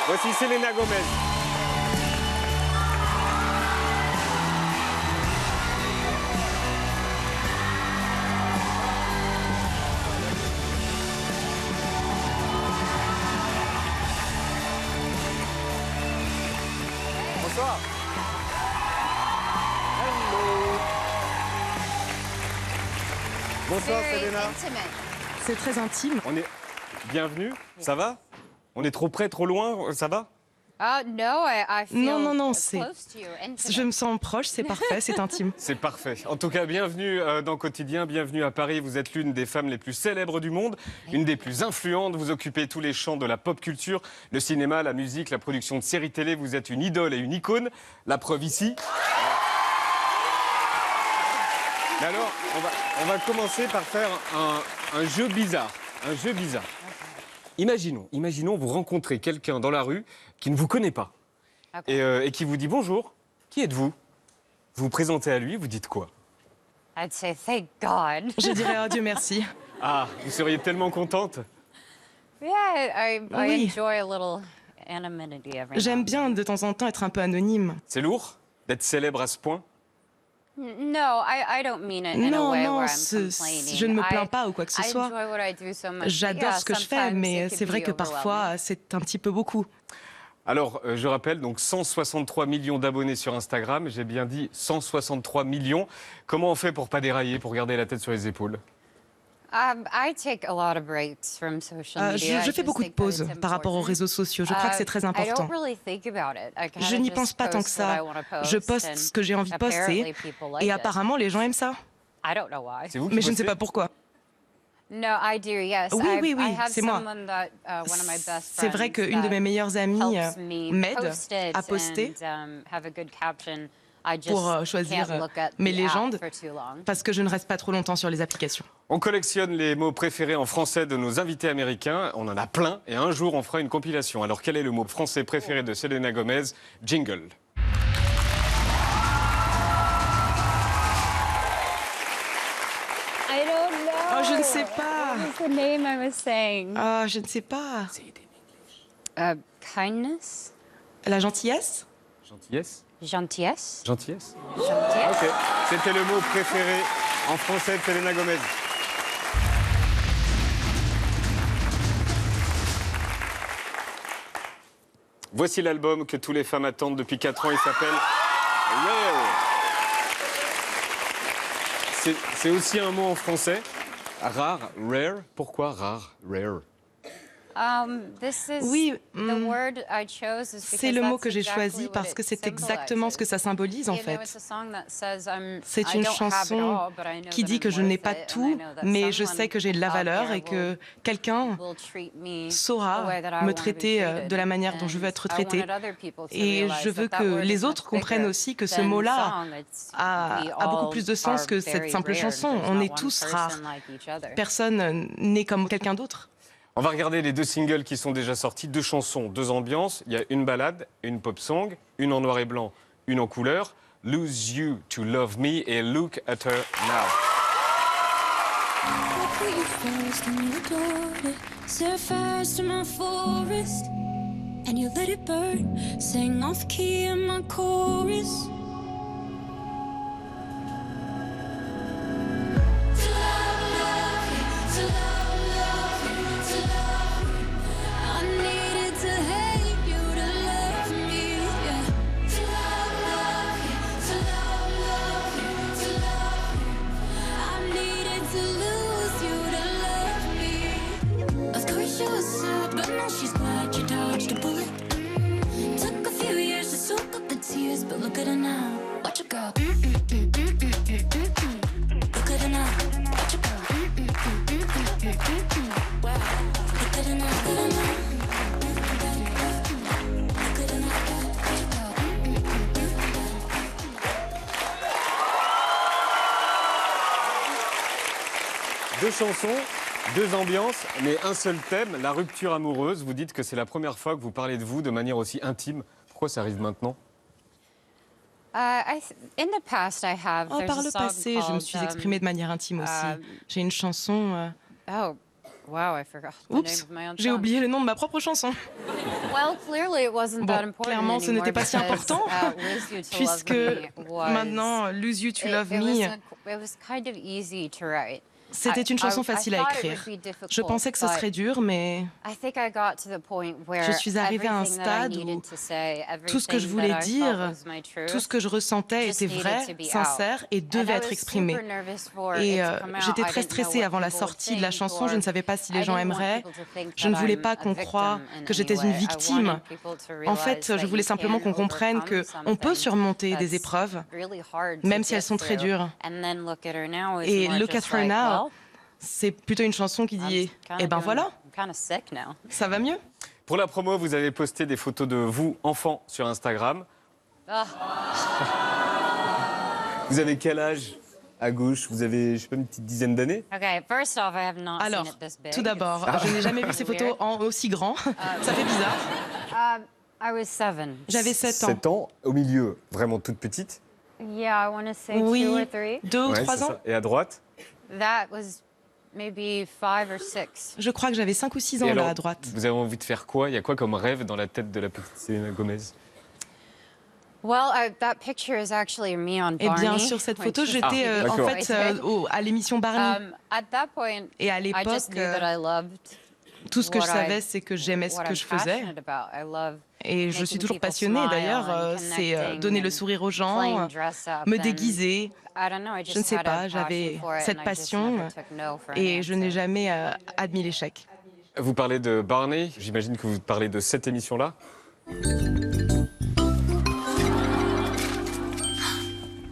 Voici Selena Gomez. Bonsoir. Hello. Bonsoir Selena. C'est très intime. On est bienvenue. Ça va? On est trop près, trop loin. Ça va? Non, je me sens proche, c'est parfait, c'est intime. C'est parfait. En tout cas, bienvenue dans Quotidien, bienvenue à Paris. Vous êtes l'une des femmes les plus célèbres du monde, une des plus influentes. Vous occupez tous les champs de la pop culture, le cinéma, la musique, la production de séries télé. Vous êtes une idole et une icône. La preuve ici. Mais alors, on va commencer par faire un jeu bizarre. Un jeu bizarre. Imaginons, vous rencontrez quelqu'un dans la rue qui ne vous connaît pas et qui vous dit bonjour. Qui êtes-vous? Vous vous présentez à lui, vous dites quoi? I'd say thank God. Je dirais oh Dieu merci. Ah, vous seriez tellement contente. Yeah, I Oui. enjoy a little anonymity every now J'aime and bien de temps en temps être un peu anonyme. C'est lourd d'être célèbre à ce point? then. No, I don't mean it in a Non, way non, where I'm complaining. je ne me plains pas ou quoi que ce I soit. enjoy what I do so much, but J'adore yeah, ce que je fais, sometimes mais it could c'est vrai be que overwhelming. parfois c'est un petit peu beaucoup. Alors, je rappelle, donc 163 millions d'abonnés sur Instagram. J'ai bien dit 163 millions. Comment on fait pour pas dérailler, pour garder la tête sur les épaules? I take a lot of breaks from social media. Je fais beaucoup de pauses par rapport aux réseaux sociaux. Je crois que c'est très important. Je n'y pense pas tant que ça. Je poste ce que j'ai envie de poster et apparemment les gens aiment ça. C'est vous qui Mais je ne sais postez? pas pourquoi. No, I do, yes. Oui, I have c'est moi. someone that, one of my best C'est vrai friends qu'une de mes meilleures amies helps me m'aide post it à poster and, have a good caption. I just pour choisir can't look at mes the app légendes for too long. parce que je ne reste pas trop longtemps sur les applications. On collectionne les mots préférés en français de nos invités américains. On en a plein et un jour on fera une compilation. Alors quel est le mot français préféré de Selena Gomez? Jingle. I don't know. Oh, je ne sais pas. What's the name I was saying? Ah, je ne sais pas. Kindness? La gentillesse? Gentillesse? Gentillesse? Gentillesse? Gentillesse? Ok. C'était le mot préféré en français de Selena Gomez. Voici l'album que toutes les femmes attendent depuis 4 ans. Il s'appelle Rare. C'est aussi un mot en français. Rare, rare. Pourquoi rare, rare? This is Oui, the word I chose is c'est because le mot that's que j'ai exactly choisi what parce it que c'est exactement ce que ça symbolise en You know, fait. it's a song that says, C'est I une don't have it chanson all, but I know qui that dit I'm que je n'ai worth pas it, and I tout, know that mais je someone sais que j'ai de la out valeur there et que quelqu'un will treat me the saura way that I me wanna be traiter treated. de la manière dont je veux être And I traitée. wanted other people to Et realize je veux that that que word is les much autres comprennent bigger aussi que ce than the mot-là song. It's- we a beaucoup all plus de sens are que cette very simple rare. chanson. There's On not est one tous person rares. like each other. Personne n'est comme quelqu'un d'autre. On va regarder les 2 singles qui sont déjà sortis. 2 chansons, 2 ambiances. Il y a une ballade, une pop song, une en noir et blanc, une en couleur. Lose You to Love Me et Look at Her Now. I put you first and you adored it. Set fires to my forest and you let it burn. Sing off key in my chorus. To love you, to love you, to love you. I needed to hate you to love me, yeah. To love you, to love you, to love you. I needed to lose you to love me. Of course you were sad, but now she's glad you dodged a bullet. Took a few years to soak up the tears, but look at her now. Watch her go. Look at her now. Watch her go. Wow. Look at her now. Look at her now. Look at her now. Watch her go. 2 chansons, 2 ambiances, mais un seul thème, la rupture amoureuse. Vous dites que c'est la première fois que vous parlez de vous de manière aussi intime. Pourquoi ça arrive maintenant? In the past, I have. Oh, There's par a le song passé, je me called, suis exprimée de manière intime aussi. J'ai une chanson. Oh, Wow, I forgot the name Oups, of my own j'ai song. oublié le nom de ma propre chanson. Well, clearly it wasn't that Bon, important clairement, ce n'était pas si anymore important, because, Lose You to puisque Love Me was- maintenant, Lose You to Love it Me, was kind of easy to write. c'était une chanson I facile à thought it écrire. would be difficult, Je pensais que ce but serait dur, mais I think I got to the point where je suis arrivée à un everything that I stade où needed to say, tout ce que je everything voulais that I dire, felt was my truth, tout ce que je ressentais just était needed vrai, to be out. sincère et devait And I être was exprimé. super nervous for Et it to come out. j'étais I très didn't know stressée what avant la people would sortie de la think, chanson. Je ne savais pas si les I gens didn't want aimeraient. people to think Je ne that voulais I'm pas a qu'on victim croie in que any j'étais une way. I victime. wanted people to En realize fait, that je voulais you simplement can qu'on comprenne overcome qu'on peut something surmonter des that's épreuves, really hard to même si elles get sont très through. dures. And then Look at Her Now is Et more Look at just Her like, Now, well, c'est plutôt une chanson qui I'm dit kinda eh ben doing- voilà, I'm kinda sick now. ça va mieux. Pour la promo, vous avez posté des photos de vous, enfant, sur Instagram. Ah. Vous avez quel âge à gauche? Vous avez, je sais pas, une petite dizaine d'années? Okay, first off, I have not Alors, seen it this big. tout d'abord, It's je n'ai jamais vu ces photos weird. en aussi grand. Ça fait bizarre. I was 7. J'avais 7 ans. 7 ans, au milieu, vraiment toute petite. Yeah, I want to say 2 Oui, or 3. 2 ou Ouais, 3 c'est ans. ça. Et à droite? That was maybe 5 or 6. Je crois que j'avais 5 ou 6 Et ans alors, là à droite. Vous avez envie de faire quoi? Il y a quoi comme rêve dans la tête de la petite Selena Gomez? Well, that picture is actually me on Eh Barney. bien, sur cette photo, which is j'étais Ah, en d'accord. fait à l'émission Barney. At that point, Et à I just l'époque, knew that I loved tout ce que je what savais, I- c'est que j'aimais ce what que I'm je faisais. passionate about. I love Et je suis making toujours people passionnée smile d'ailleurs, and c'est connecting donner le and sourire aux gens, playing dress up me and déguiser. I don't know, I Je just ne sais had a pas, passion j'avais for it cette and I just passion never took no for an et je n'ai answer. jamais admis l'échec. Vous parlez de Barney, j'imagine que vous parlez de cette émission-là.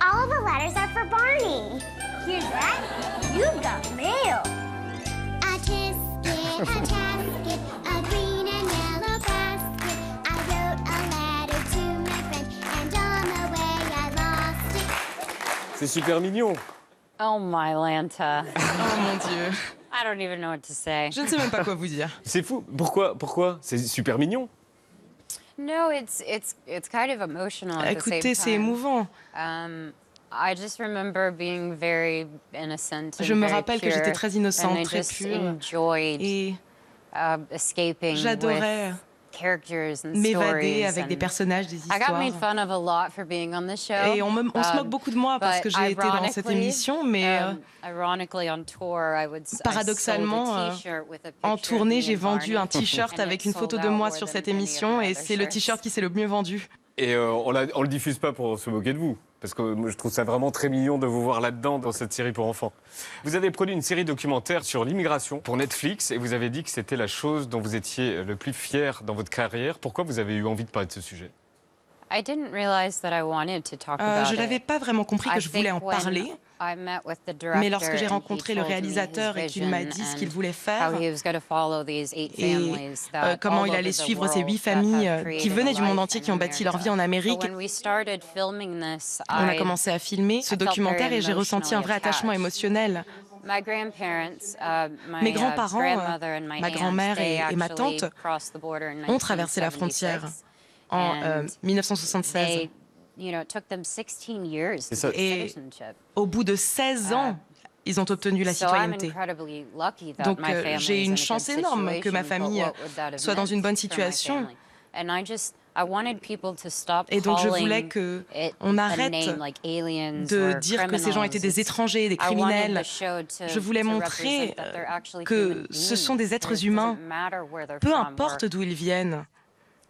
All of the letters are for Barney. Hear that? You've got mail. A tisket, a tasket, a green and yellow basket. I wrote a letter to my friend, and on the way I lost it. C'est super mignon. Oh my Lanta. Oh mon Dieu, I don't even know what to say. je ne sais même pas quoi vous dire. C'est fou. Pourquoi? C'est super mignon. No, it's kind of emotional at the same Écoutez, c'est time. émouvant. I just remember being very innocent and Je me very rappelle que pure, j'étais très innocente, and I très just pure. enjoyed Et escaping j'adorais with characters and m'évader stories. avec des and personnages, des I got made histoires. fun of a lot for being on the show. Et on se moque beaucoup de moi parce que but j'ai été dans cette ironically, émission, mais ironically on tour, I paradoxalement, sold a t-shirt with a picture en of tournée, me j'ai and vendu Barney, un t-shirt and avec it une sold photo de out moi more sur than cette any of émission my et other c'est le shirts. t-shirt qui s'est le mieux vendu. Et on le diffuse pas pour se moquer de vous. Parce que moi, je trouve ça vraiment très mignon de vous voir là-dedans, dans cette série pour enfants. Vous avez produit une série documentaire sur l'immigration pour Netflix et vous avez dit que c'était la chose dont vous étiez le plus fier dans votre carrière. Pourquoi vous avez eu envie de parler de ce sujet? I didn't realize that I wanted to talk about Je n'avais it. pas vraiment compris que I je voulais en think when parler, I met with the mais lorsque director j'ai and he rencontré le told me his réalisateur et qu'il m'a dit ce qu'il vision voulait and faire how he was going to follow these 8 et families that comment all il over allait the suivre ces 8 world that familles have qui created venaient a du monde life entier, in qui ont bâti leur vie en America. Amérique. So when we started filming this, On a I- commencé à filmer ce I felt documentaire very et j'ai ressenti un vrai emotionally attachement attached. émotionnel. My grandparents, my Mes grands-parents, grandmother and my ma aunt, grand-mère they et ma actually tante crossed the border in ont traversé la 1976. frontière en And 1976. They, it took them 16 years to ça. get Et citizenship. au bout de 16 ans, ils ont obtenu la So I'm citoyenneté. incredibly lucky that Donc, my family j'ai is une in a chance good énorme que ma situation, famille but what would that have soit dans une bonne meant for my situation. family? And I wanted people to stop Et donc, je calling voulais que it on a arrête name like aliens de or dire que ces gens étaient des criminals. étrangers, des I wanted criminels. the show to- Je voulais to montrer represent that they're actually que human ce sont des beings. êtres It humains, doesn't matter where they're peu from importe or- d'où ils viennent.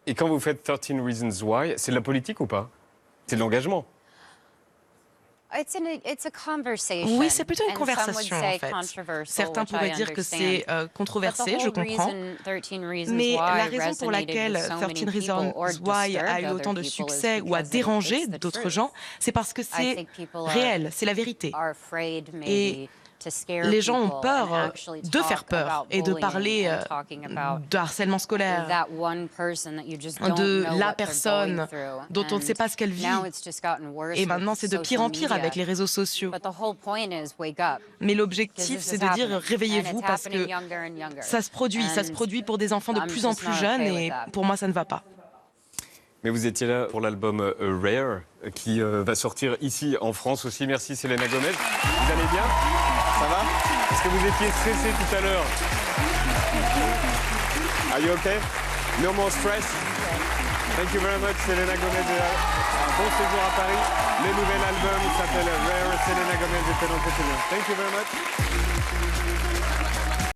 Et quand vous faites 13 Reasons Why, c'est de la politique ou pas? C'est de l'engagement. It's a conversation. Oui, c'est plutôt une And some would conversation, say en fait. controversial, Certains which I pourraient dire que c'est understand. controversé, But the je whole comprends. reason 13 Reasons Mais la Why raison pour resonated laquelle with so many 13 people Reasons or Why a disturbed eu autant de other people is succès ou a because dérangé it's the d'autres truth. gens, c'est parce que I c'est think people are- réel, c'est la vérité. are afraid Et maybe to scare les gens ont people peur and actually de talk faire peur about et de bullying parler and talking about de harcèlement scolaire, that one person that you just don't de know la what they're personne going through. dont on ne sait And pas ce qu'elle vit. now it's just gotten worse Et with maintenant, c'est de pire en social pire avec media. les réseaux sociaux. But the whole point is wake up. Mais 'Cause l'objectif, this c'est is de dire happening. réveillez-vous And it's parce que happening younger and younger. ça se produit And pour des enfants de I'm plus en just plus not jeunes okay with et that. pour moi, ça ne va pas. Mais vous étiez là pour l'album Rare, qui va sortir ici en France aussi. Merci Selena Gomez. Vous allez bien? Ça va? Est-ce que vous étiez stressé tout à l'heure? Are you okay? No more stress? Thank you very much, Selena Gomez. Bon séjour à Paris. Le nouvel album s'appelle Rare. Selena Gomez était l'entretien. Thank you very much.